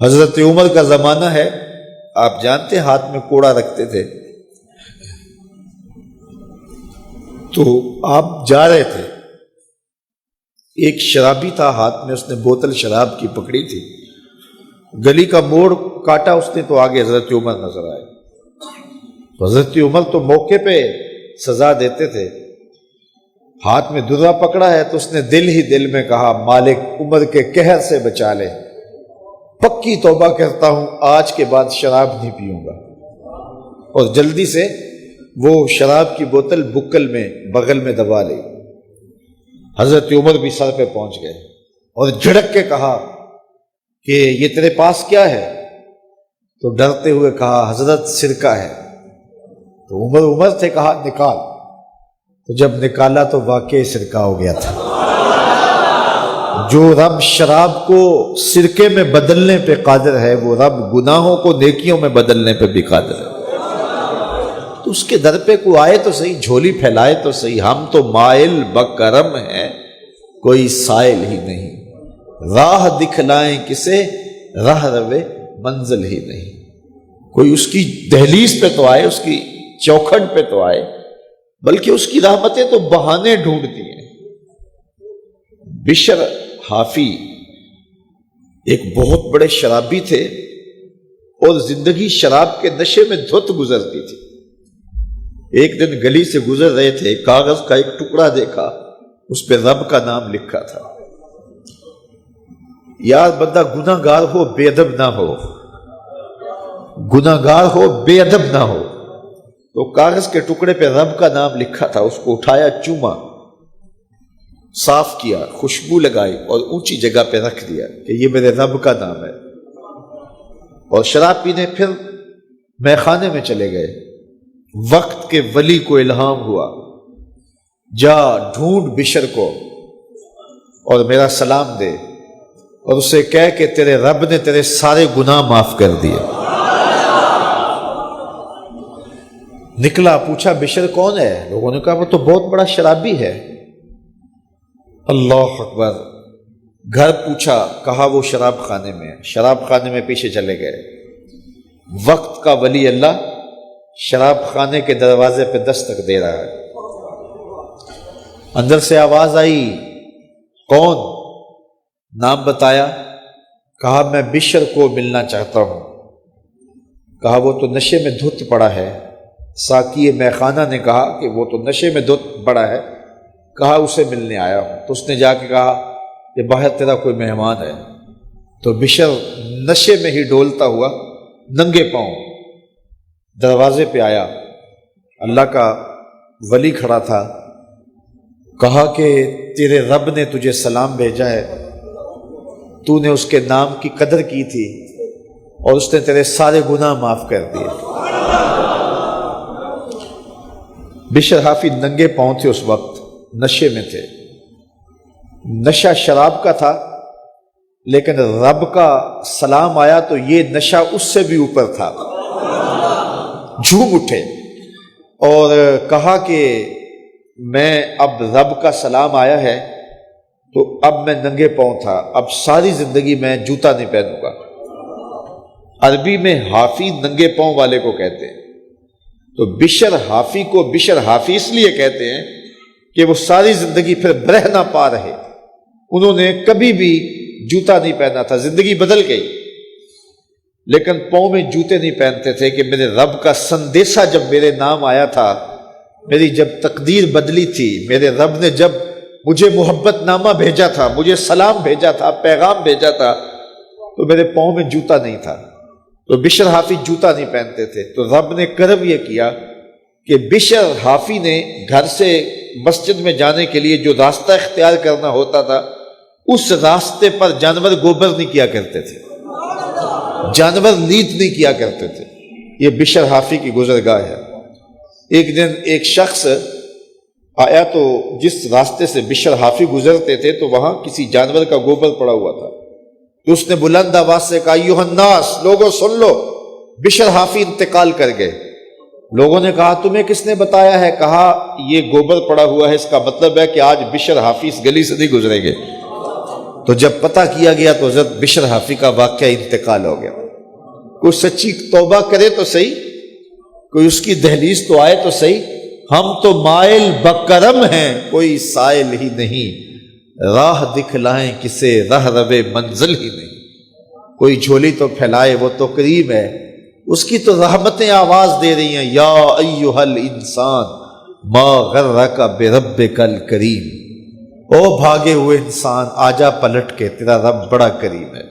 حضرت عمر کا زمانہ ہے، آپ جانتے ہاتھ میں کوڑا رکھتے تھے، تو آپ جا رہے تھے، ایک شرابی تھا ہاتھ میں، اس نے بوتل شراب کی پکڑی تھی، گلی کا موڑ کاٹا اس نے تو آگے حضرت عمر نظر آئے۔ حضرت عمر تو موقع پہ سزا دیتے تھے، ہاتھ میں درہ پکڑا ہے تو اس نے دل ہی دل میں کہا مالک عمر کے قہر سے بچا لے، پکی توبہ کرتا ہوں آج کے بعد شراب نہیں پیوں گا، اور جلدی سے وہ شراب کی بوتل بکل میں بغل میں دبا لی۔ حضرت عمر بھی سر پہ پہنچ گئے اور جھڑک کے کہا کہ یہ تیرے پاس کیا ہے؟ تو ڈرتے ہوئے کہا حضرت سرکہ ہے۔ تو عمر سے کہا نکال، تو جب نکالا تو واقعی سرکہ ہو گیا تھا۔ جو رب شراب کو سرکے میں بدلنے پہ قادر ہے، وہ رب گناہوں کو نیکیوں میں بدلنے پہ بھی قادر ہے۔ تو اس کے در پہ کوئی آئے تو صحیح، جھولی پھیلائے تو صحیح، ہم تو مائل بکرم ہیں، کوئی سائل ہی نہیں، راہ دکھلائیں کسے، راہ روے منزل ہی نہیں۔ کوئی اس کی دہلیز پہ تو آئے، اس کی چوکھٹ پہ تو آئے، بلکہ اس کی رحمتیں تو بہانے ڈھونڈتی ہیں۔ بشر حافی ایک بہت بڑے شرابی تھے اور زندگی شراب کے نشے میں دھت گزرتی تھی۔ ایک دن گلی سے گزر رہے تھے، کاغذ کا ایک ٹکڑا دیکھا، اس پہ رب کا نام لکھا تھا۔ یار بندہ گناہ گار ہو بے ادب نہ ہو، گناہ گار ہو بے ادب نہ ہو۔ تو کاغذ کے ٹکڑے پہ رب کا نام لکھا تھا، اس کو اٹھایا، چوما، صاف کیا، خوشبو لگائی اور اونچی جگہ پہ رکھ دیا کہ یہ میرے رب کا نام ہے، اور شراب پینے پھر میخانے میں چلے گئے۔ وقت کے ولی کو الہام ہوا، جا ڈھونڈ بشر کو اور میرا سلام دے، اور اسے کہہ کہ تیرے رب نے تیرے سارے گناہ معاف کر دیے۔ نکلا، پوچھا بشر کون ہے؟ لوگوں نے کہا وہ تو بہت بڑا شرابی ہے۔ اللہ اکبر۔ گھر پوچھا، کہا وہ شراب خانے میں ہے۔ شراب خانے میں پیچھے چلے گئے۔ وقت کا ولی اللہ شراب خانے کے دروازے پہ دستک دے رہا ہے۔ اندر سے آواز آئی، کون؟ نام بتایا، کہا میں بشر کو ملنا چاہتا ہوں۔ کہا وہ تو نشے میں دھت پڑا ہے۔ ساقی میخانہ نے کہا کہ وہ تو نشے میں دھت پڑا ہے، کہا اسے ملنے آیا ہوں۔ تو اس نے جا کے کہا کہ باہر تیرا کوئی مہمان ہے۔ تو بشر نشے میں ہی ڈولتا ہوا ننگے پاؤں دروازے پہ آیا۔ اللہ کا ولی کھڑا تھا، کہا کہ تیرے رب نے تجھے سلام بھیجا ہے، تو نے اس کے نام کی قدر کی تھی اور اس نے تیرے سارے گناہ معاف کر دیے۔ بشر حافی ننگے پاؤں تھے، اس وقت نشے میں تھے۔ نشہ شراب کا تھا، لیکن رب کا سلام آیا تو یہ نشہ اس سے بھی اوپر تھا۔ جھوم اٹھے اور کہا کہ میں اب رب کا سلام آیا ہے تو اب میں ننگے پاؤں تھا، اب ساری زندگی میں جوتا نہیں پہنوں گا۔ عربی میں حافی ننگے پاؤں والے کو کہتے ہیں، تو بشر حافی کو بشر حافی اس لیے کہتے ہیں کہ وہ ساری زندگی پھر برہ نہ پا رہے، انہوں نے کبھی بھی جوتا نہیں پہنا تھا، زندگی بدل گئی، لیکن پاؤں میں جوتے نہیں پہنتے تھے کہ میرے رب کا سندیسہ جب میرے نام آیا تھا، میری جب تقدیر بدلی تھی، میرے رب نے جب مجھے محبت نامہ بھیجا تھا، مجھے سلام بھیجا تھا، پیغام بھیجا تھا، تو میرے پاؤں میں جوتا نہیں تھا۔ تو بشر حافی جوتا نہیں پہنتے تھے، تو رب نے کرم یہ کیا کہ بشر حافی نے گھر سے مسجد میں جانے کے لیے جو راستہ اختیار کرنا ہوتا تھا، اس راستے پر جانور گوبر نہیں کیا کرتے تھے، جانور لیت نہیں کیا کرتے تھے۔ یہ بشر حافی کی گزرگاہ ہے۔ ایک دن ایک شخص آیا تو جس راستے سے بشر حافی گزرتے تھے تو وہاں کسی جانور کا گوبر پڑا ہوا تھا، تو اس نے بلند آواز سے کہا ایھا الناس، لوگوں سن لو، بشر حافی انتقال کر گئے۔ لوگوں نے کہا تمہیں کس نے بتایا ہے؟ کہا یہ گوبر پڑا ہوا ہے، اس کا مطلب ہے کہ آج بشر حافی اس گلی سے نہیں گزریں گے۔ تو جب پتہ کیا گیا تو حضرت بشر حافی کا واقعہ انتقال ہو گیا. کوئی سچی توبہ کرے تو صحیح، کوئی اس کی دہلیز تو آئے تو صحیح. ہم تو مائل بکرم ہیں، کوئی سائل ہی نہیں، راہ دکھلائیں کسے رہ روے منزل ہی نہیں. کوئی جھولی تو پھیلائے وہ تو کریم ہے، اس کی تو رحمتیں آواز دے رہی ہیں، یا ایھا الانسان ما غرک بربک الکریم. او بھاگے ہوئے انسان، آجا پلٹ کے، تیرا رب بڑا کریم ہے.